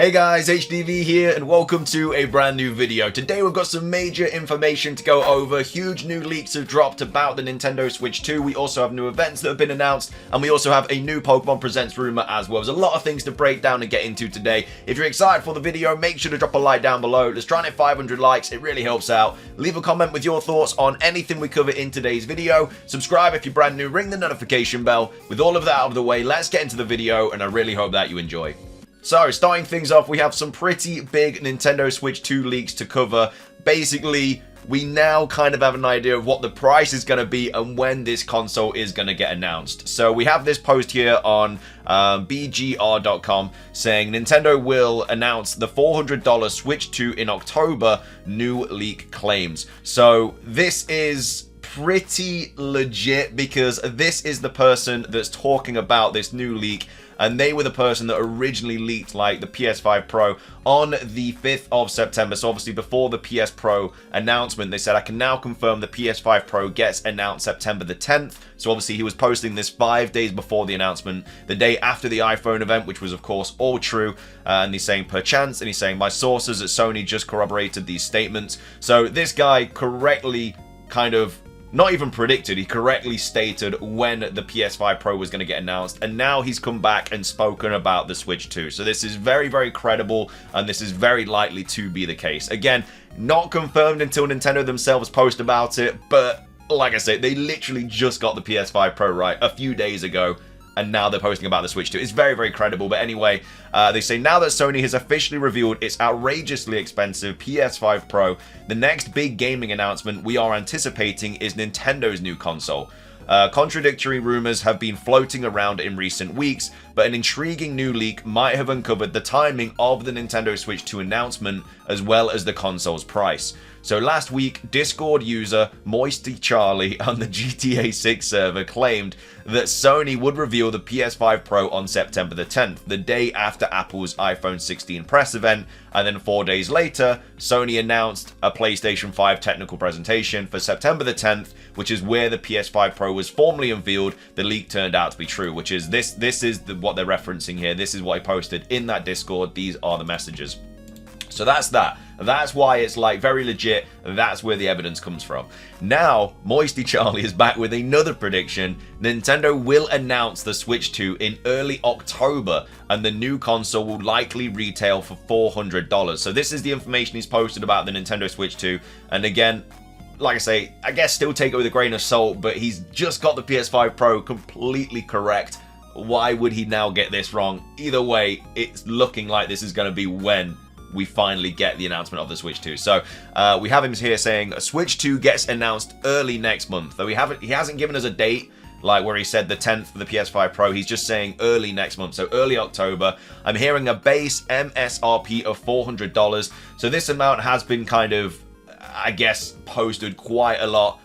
Hey guys, HDV here and welcome to a brand new video. Today we've got some major information to go over. Huge new leaks have dropped about the Nintendo Switch 2. We also have new events that have been announced and we also have a new Pokemon Presents rumor as well. There's a lot of things to break down and get into today. If you're excited for the video, make sure to drop a like down below. Let's try and hit 500 likes, it really helps out. Leave a comment with your thoughts on anything we cover in today's video. Subscribe if you're brand new, ring the notification bell. With all of that out of the way, let's get into the video and I really hope that you enjoy. So, starting things off, we have some pretty big Nintendo Switch 2 leaks to cover. Basically, we now kind of have an idea of what the price is going to be and when this console is going to get announced. So, we have this post here on BGR.com saying Nintendo will announce the $400 Switch 2 in October, new leak claims. So, this is pretty legit because this is the person that's talking about this new leak. And they were the person that originally leaked like the PS5 Pro on the 5th of September. So obviously before the PS Pro announcement, they said, I can now confirm the PS5 Pro gets announced September the 10th. So obviously he was posting this 5 days before the announcement, the day after the iPhone event, which was of course all true. And he's saying per chance, and he's saying my sources at Sony just corroborated these statements. So this guy correctly kind of not even predicted, he correctly stated when the PS5 Pro was going to get announced, and now he's come back and spoken about the Switch 2. So this is very, very credible, and this is very likely to be the case. Again, not confirmed until Nintendo themselves post about it, but like I said, they literally just got the PS5 Pro right a few days ago, and now they're posting about the Switch 2. It's very, very credible. But anyway, they say now that Sony has officially revealed its outrageously expensive PS5 Pro, the next big gaming announcement we are anticipating is Nintendo's new console. Contradictory rumors have been floating around in recent weeks, but an intriguing new leak might have uncovered the timing of the Nintendo Switch 2 announcement as well as the console's price. So last week, Discord user Moisty Charlie on the GTA 6 server claimed that Sony would reveal the PS5 Pro on September the 10th, the day after Apple's iPhone 16 press event, and then 4 days later, Sony announced a PlayStation 5 technical presentation for September the 10th, which is where the PS5 Pro was formally unveiled. The leak turned out to be true, which is this is what they're referencing here. This is what I posted in that Discord. These are the messages. So that's that. That's why it's like very legit. That's where the evidence comes from. Now, Moisty Charlie is back with another prediction. Nintendo will announce the Switch 2 in early October, and the new console will likely retail for $400. So this is the information he's posted about the Nintendo Switch 2. And again, like I say, I guess still take it with a grain of salt, but he's just got the PS5 Pro completely correct. Why would he now get this wrong? Either way, it's looking like this is going to be when we finally get the announcement of the Switch 2. So we have him here saying Switch 2 gets announced early next month. Though he hasn't given us a date, like where he said the 10th for the PS5 Pro. He's just saying early next month, so early October. I'm hearing a base MSRP of $400. So this amount has been kind of, I guess, posted quite a lot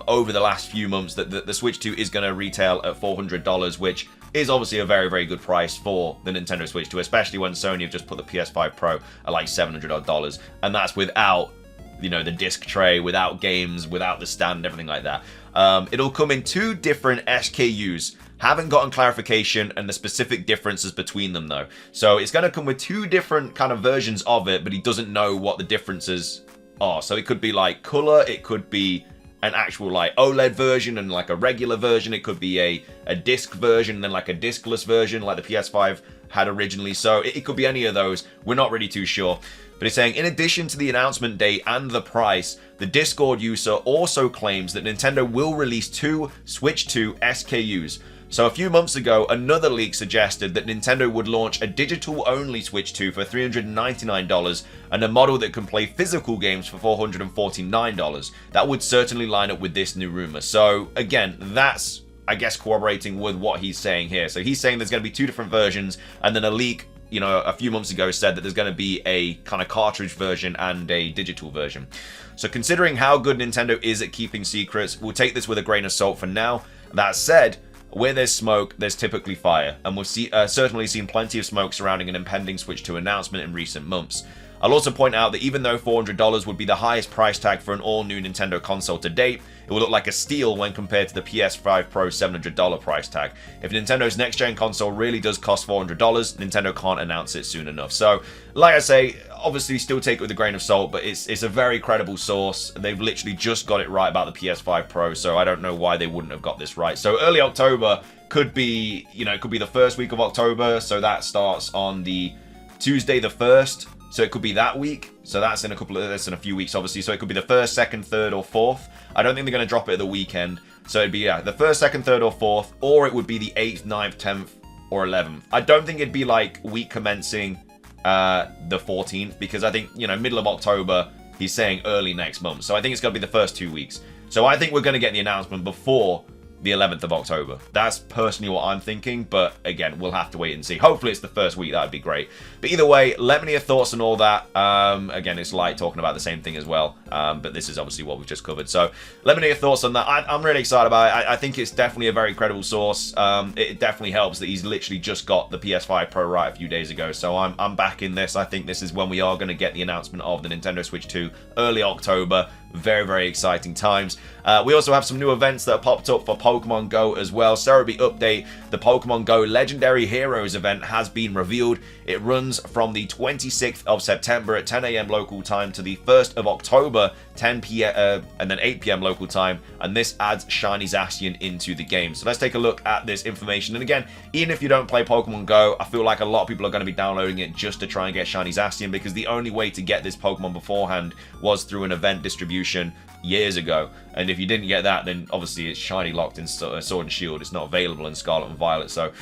over the last few months, that the Switch 2 is going to retail at $400, which is obviously a very, very good price for the Nintendo Switch 2, especially when Sony have just put the PS5 Pro at like $700 odd, and that's without, you know, the disc tray, without games, without the stand, everything like that. It'll come in 2 different SKUs. Haven't gotten clarification and the specific differences between them though. So it's going to come with 2 different kind of versions of it, but he doesn't know what the differences are. So it could be like color, it could be an actual like OLED version and like a regular version. It could be a disc version and then like a discless version like the PS5 had originally. So it could be any of those. We're not really too sure. But it's saying in addition to the announcement date and the price, the Discord user also claims that Nintendo will release 2 Switch 2 SKUs. So a few months ago, another leak suggested that Nintendo would launch a digital-only Switch 2 for $399 and a model that can play physical games for $449. That would certainly line up with this new rumor. So again, that's, I guess, corroborating with what he's saying here. So he's saying there's going to be 2 different versions, and then a leak, you know, a few months ago said that there's going to be a kind of cartridge version and a digital version. So considering how good Nintendo is at keeping secrets, we'll take this with a grain of salt for now. That said, where there's smoke, there's typically fire, and we've certainly seen plenty of smoke surrounding an impending Switch 2 announcement in recent months. I'll also point out that even though $400 would be the highest price tag for an all-new Nintendo console to date, it will look like a steal when compared to the PS5 Pro $700 price tag. If Nintendo's next-gen console really does cost $400, Nintendo can't announce it soon enough. So, like I say, obviously still take it with a grain of salt, but it's a very credible source. They've literally just got it right about the PS5 Pro, so I don't know why they wouldn't have got this right. So early October could be, it could be the first week of October, so that starts on the Tuesday the 1st, so it could be that week. So that's in a few weeks, obviously. So it could be the 1st, 2nd, 3rd, or 4th. I don't think they're going to drop it at the weekend. So it'd be, the 1st, 2nd, 3rd, or 4th, or it would be the 8th, 9th, 10th, or 11th. I don't think it'd be like week commencing the 14th, because I think, middle of October, he's saying early next month. So I think it's going to be the first 2 weeks. So I think we're going to get the announcement before the 11th of October. That's personally what I'm thinking, but again, we'll have to wait and see. Hopefully it's the first week, that would be great. But either way, let me know your thoughts on all that. Again, it's light talking about the same thing as well, but this is obviously what we've just covered. So let me know your thoughts on that. I'm really excited about it. I think it's definitely a very credible source. It definitely helps that he's literally just got the PS5 Pro right a few days ago, so I'm backing this. I think this is when we are going to get the announcement of the Nintendo Switch 2, early October. Very, very exciting times. We also have some new events that have popped up for Pokemon Go as well. Cerebi update, the Pokemon Go Legendary Heroes event has been revealed. It runs from the 26th of September at 10 a.m. local time to the 1st of October, 10 p.m. And then 8 p.m. local time. And this adds Shiny Zacian into the game. So let's take a look at this information. And again, even if you don't play Pokemon Go, I feel like a lot of people are going to be downloading it just to try and get Shiny Zacian, because the only way to get this Pokemon beforehand was through an event distribution years ago, and if you didn't get that, then obviously it's shiny locked in Sword and Shield. It's not available in Scarlet and Violet, so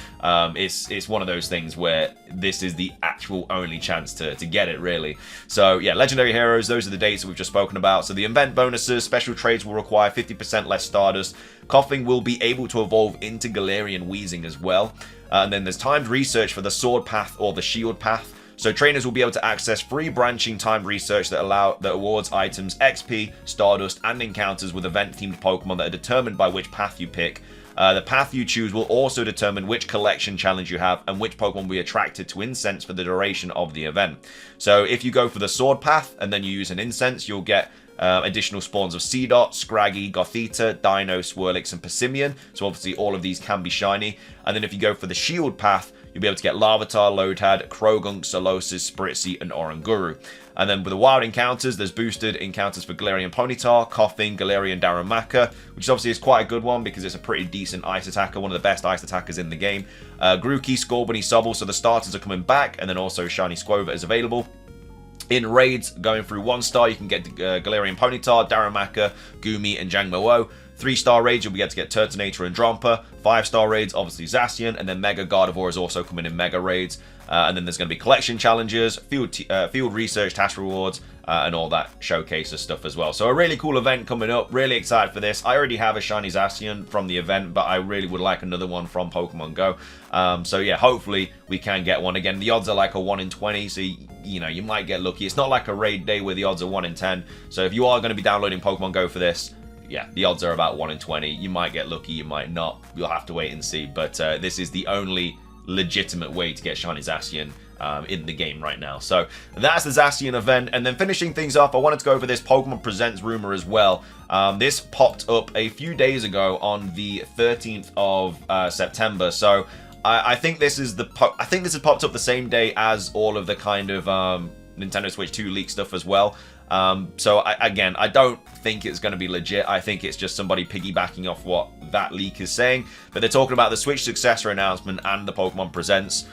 it's one of those things where this is the actual only chance to get it, really. So yeah, Legendary Heroes, those are the dates that we've just spoken about. So the event bonuses, special trades will require 50% less Stardust. Coughing will be able to evolve into Galarian Wheezing as well. And then there's timed research for the Sword Path or the Shield Path. So trainers will be able to access free branching timed research that awards items, XP, Stardust, and encounters with event-themed Pokemon that are determined by which path you pick. The path you choose will also determine which collection challenge you have and which Pokemon will be attracted to incense for the duration of the event. So if you go for the Sword Path and then you use an incense, you'll get additional spawns of Seedot, Scraggy, Gothita, Dino, Swirlix, and Persimmon. So obviously all of these can be shiny. And then if you go for the Shield Path, you'll be able to get Larvitar, Lodad, Krogunk, Solosis, Spritzy, and Oranguru. And then with the wild encounters, there's boosted encounters for Galarian Ponyta, Coughing, Galarian Darumaka, which obviously is quite a good one because it's a pretty decent ice attacker, one of the best ice attackers in the game. Grookey, Scorbunny, Sobble, so the starters are coming back, and then also Shiny Squova is available. In raids, going through 1-star, you can get Galarian Ponyta, Darumaka, Goomy, and Jangmo-o. 3-star raids, you'll be able to get Turtonator and Drompa. 5-star raids, obviously Zacian, and then Mega Gardevoir is also coming in Mega raids. And then there's going to be collection challenges, field research, task rewards, and all that showcases stuff as well. So a really cool event coming up. Really excited for this. I already have a Shiny Zacian from the event, but I really would like another one from Pokemon Go. So yeah, hopefully we can get one. Again, the odds are like a 1 in 20, so you might get lucky. It's not like a raid day where the odds are 1 in 10. So if you are going to be downloading Pokemon Go for this, yeah, the odds are about 1 in 20. You might get lucky, you might not. You'll have to wait and see. But this is the only legitimate way to get Shiny Zacian in the game right now. So that's the Zacian event. And then finishing things off, I wanted to go over this Pokemon Presents rumor as well. This popped up a few days ago on the 13th of September. So I think this is has popped up the same day as all of the kind of Nintendo Switch 2 leak stuff as well. So again, I don't think it's going to be legit. I think it's just somebody piggybacking off what that leak is saying. But they're talking about the Switch successor announcement and the Pokemon Presents.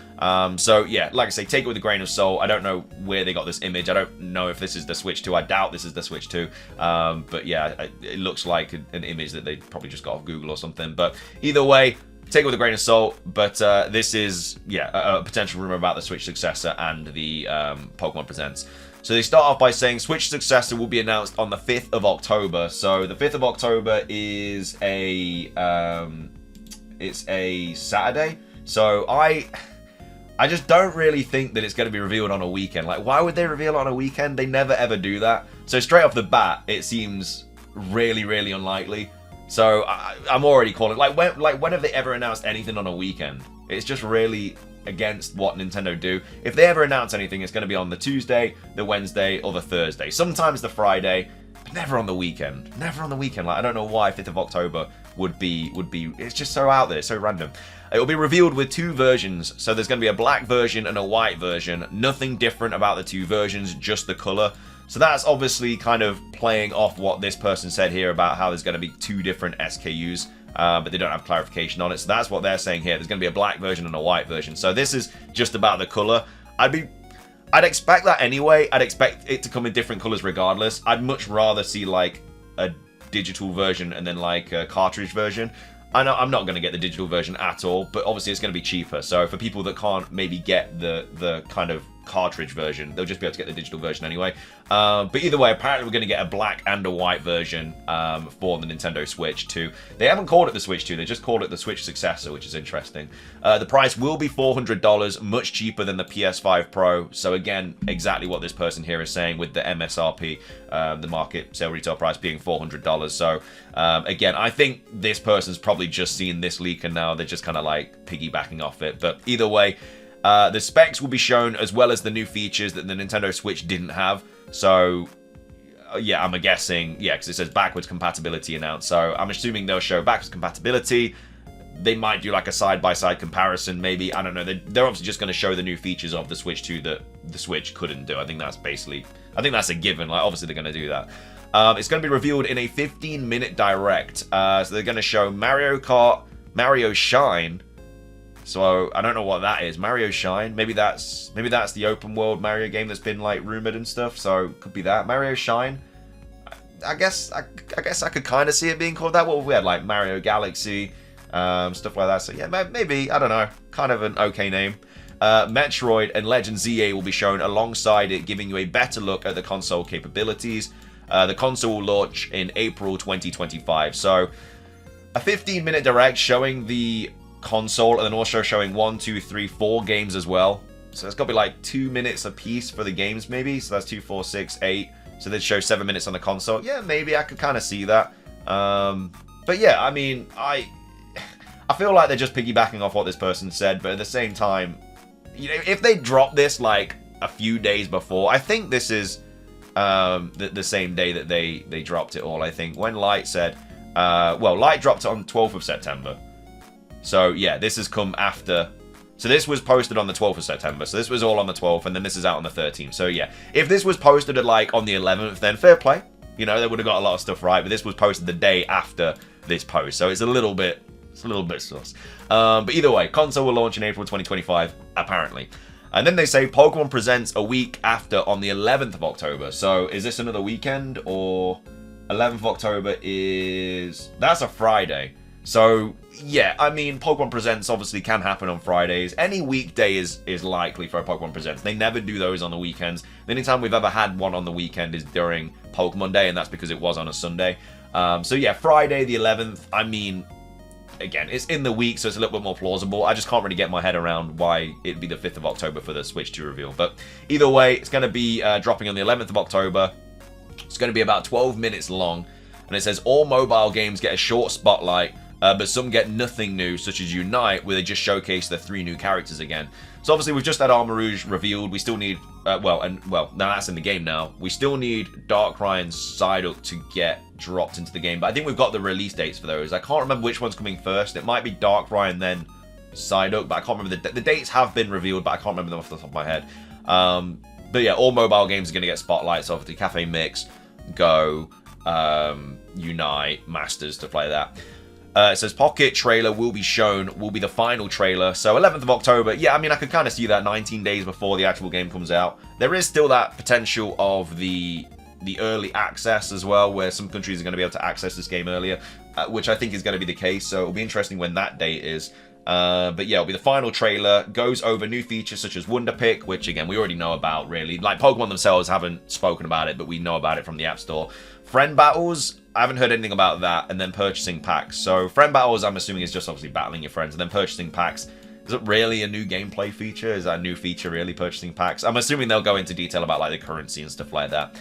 So yeah, like I say, take it with a grain of salt. I don't know where they got this image. I don't know if this is the Switch 2. I doubt this is the Switch 2. But yeah, it looks like an image that they probably just got off Google or something. But either way, take it with a grain of salt. But this is, yeah, a potential rumor about the Switch successor and the Pokemon Presents. So they start off by saying Switch successor will be announced on the 5th of October. So the 5th of October is it's a Saturday. So I just don't really think that it's going to be revealed on a weekend. Like, why would they reveal it on a weekend? They never ever do that. So straight off the bat, it seems really, really unlikely. So I'm already calling, when have they ever announced anything on a weekend? It's just really against what Nintendo do. If they ever announce anything, it's going to be on the Tuesday, the Wednesday, or the Thursday. Sometimes the Friday, but never on the weekend. Never on the weekend. Like, I don't know why 5th of October would be. It's just so out there. It's so random. It will be revealed with 2 versions. So there's going to be a black version and a white version. Nothing different about the 2 versions, just the color. So that's obviously kind of playing off what this person said here about how there's going to be 2 different SKUs. But they don't have clarification on it. So that's what they're saying here. There's going to be a black version and a white version. So this is just about the color. I'd expect that anyway. I'd expect it to come in different colors regardless. I'd much rather see like a digital version and then like a cartridge version. I know I'm not going to get the digital version at all, but obviously it's going to be cheaper. So for people that can't maybe get the kind of cartridge version, they'll just be able to get the digital version anyway. But either way, apparently we're going to get a black and a white version for the Nintendo Switch 2. They haven't called it the Switch 2, they just called it the Switch successor, which is interesting. The price will be $400, much cheaper than the PS5 Pro. So again, exactly what this person here is saying with the MSRP, the market sale retail price being $400. So again, I think this person's probably just seen this leak and now they're just kind of like piggybacking off it. But either way, the specs will be shown as well as the new features that the Nintendo Switch didn't have. So, yeah, I'm guessing, yeah, because it says backwards compatibility announced. So I'm assuming they'll show backwards compatibility. They might do like a side-by-side comparison, maybe. I don't know. They're obviously just going to show the new features of the Switch 2 that the Switch couldn't do. I think that's a given. Like, obviously, they're going to do that. It's going to be revealed in a 15-minute direct. So they're going to show Mario Kart, Mario Shine. So I don't know what that is. Mario Shine. Maybe that's the open world Mario game that's been like rumored and stuff. So it could be that Mario Shine. I guess I could kind of see it being called that. What have we had, like Mario Galaxy, stuff like that. So yeah, maybe, I don't know. Kind of an okay name. Metroid and Legend ZA will be shown alongside it, giving you a better look at the console capabilities. The console will launch in April 2025. So a 15-minute direct showing the console and then also showing 1, 2, 3, 4 games as well. So it's got to be like 2 minutes a piece for the games maybe. So that's 2, 4, 6, 8. So they'd show 7 minutes on the console. Yeah, maybe I could kind of see that. But yeah, I mean, I feel like they're just piggybacking off what this person said. But at the same time, you know, if they drop this like a few days before, I think this is the same day that they dropped it all. I think when Light said, Light dropped it on 12th of September. So, yeah, this has come after. So, this was posted on the 12th of September. So, this was all on the 12th, and then this is out on the 13th. So, yeah, if this was posted at, like, on the 11th, then fair play. You know, they would have got a lot of stuff right. But this was posted the day after this post. So, it's a little bit sus. But either way, console will launch in April 2025, apparently. And then they say Pokemon Presents a week after on the 11th of October. So, is this another weekend? Or 11th of October is. That's a Friday. So, yeah, I mean, Pokemon Presents obviously can happen on Fridays. Any weekday is likely for a Pokemon Presents. They never do those on the weekends. The only time we've ever had one on the weekend is during Pokemon Day, and that's because it was on a Sunday. So, yeah, Friday the 11th, I mean, again, it's in the week, so it's a little bit more plausible. I just can't really get my head around why it'd be the 5th of October for the Switch 2 reveal. But either way, it's going to be dropping on the 11th of October. It's going to be about 12 minutes long. And it says all mobile games get a short spotlight. But some get nothing new, such as Unite, where they just showcase the 3 new characters again. So obviously we've just had Armor Rouge revealed. We still need, now that's in the game now. We still need Darkrai and Psyduck to get dropped into the game. But I think we've got the release dates for those. I can't remember which one's coming first. It might be Darkrai and then Psyduck, but I can't remember. The dates have been revealed, but I can't remember them off the top of my head. But yeah, all mobile games are going to get spotlights. Obviously Cafe Mix, Go, Unite, Masters, stuff like that. It says Pocket trailer will be shown, will be the final trailer. So 11th of October, yeah, I mean, I could kind of see that 19 days before the actual game comes out. There is still that potential of the early access as well, where some countries are going to be able to access this game earlier, which I think is going to be the case. So it'll be interesting when that date is. But yeah, it'll be the final trailer, goes over new features such as Wonder Pick, which again, we already know about really. Like Pokemon themselves haven't spoken about it, but we know about it from the App Store. Friend Battles, I haven't heard anything about that, and then purchasing packs. So Friend Battles, I'm assuming, is just obviously battling your friends, and then purchasing packs. Is it really a new gameplay feature? Is that a new feature really, purchasing packs? I'm assuming they'll go into detail about like the currency and stuff like that.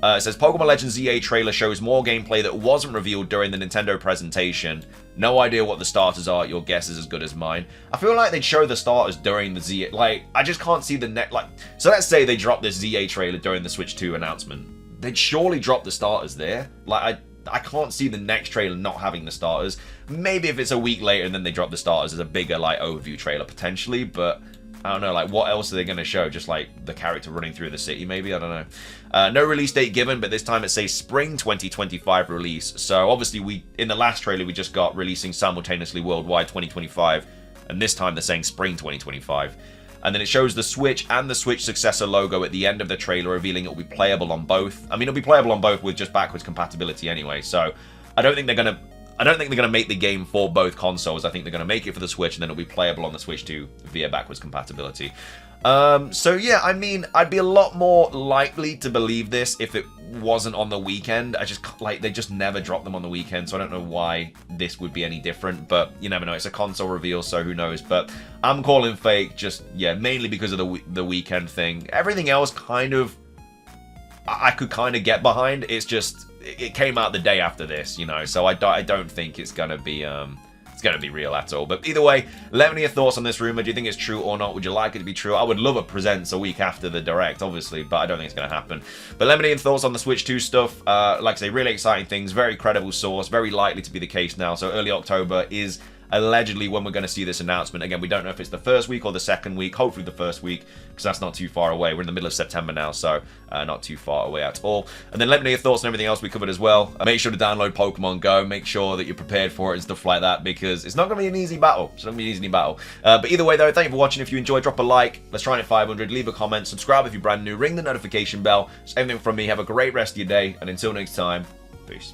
It says, Pokemon Legends ZA trailer shows more gameplay that wasn't revealed during the Nintendo presentation. No idea what the starters are. Your guess is as good as mine. I feel like they'd show the starters during the ZA. Like, I just can't see the net. Like, so let's say they drop this ZA trailer during the Switch 2 announcement. They'd surely drop the starters there. Like, I can't see the next trailer not having the starters. Maybe if it's a week later and then they drop the starters as a bigger, like, overview trailer potentially, but I don't know, like, what else are they going to show? Just, like, the character running through the city, maybe? I don't know. No release date given, but this time it says Spring 2025 release. So, obviously, in the last trailer, we just got releasing simultaneously worldwide 2025, and this time they're saying Spring 2025. And then it shows the Switch and the Switch successor logo at the end of the trailer, revealing it will be playable on both. I mean, it'll be playable on both with just backwards compatibility anyway, so I don't think they're going to make the game for both consoles. I think they're going to make it for the Switch, and then it'll be playable on the Switch 2 via backwards compatibility. So yeah, I mean, I'd be a lot more likely to believe this if it wasn't on the weekend. They just never drop them on the weekend, so I don't know why this would be any different, but you never know. It's a console reveal, so who knows, but I'm calling fake just, yeah, mainly because of the weekend thing. Everything else kind of, I could kind of get behind. It's just, it came out the day after this, you know, so I don't think it's gonna be real at all. But either way, let me know your thoughts on this rumor. Do you think it's true or not? Would you like it to be true? I would love it presents a week after the Direct, obviously, but I don't think it's going to happen. But let me know your thoughts on the Switch 2 stuff. Like I say, really exciting things, very credible source, very likely to be the case now. So early October is allegedly when we're going to see this announcement. Again, we don't know if it's the first week or the second week. Hopefully the first week, because that's not too far away. We're in the middle of September now, so not too far away at all. And then let me know your thoughts on everything else we covered as well. Make sure to download Pokemon Go. Make sure that you're prepared for it and stuff like that, because it's not going to be an easy battle. It's not going to be an easy battle. But either way, though, thank you for watching. If you enjoyed, drop a like. Let's try and hit 500. Leave a comment. Subscribe if you're brand new. Ring the notification bell. Just everything from me. Have a great rest of your day. And until next time, peace.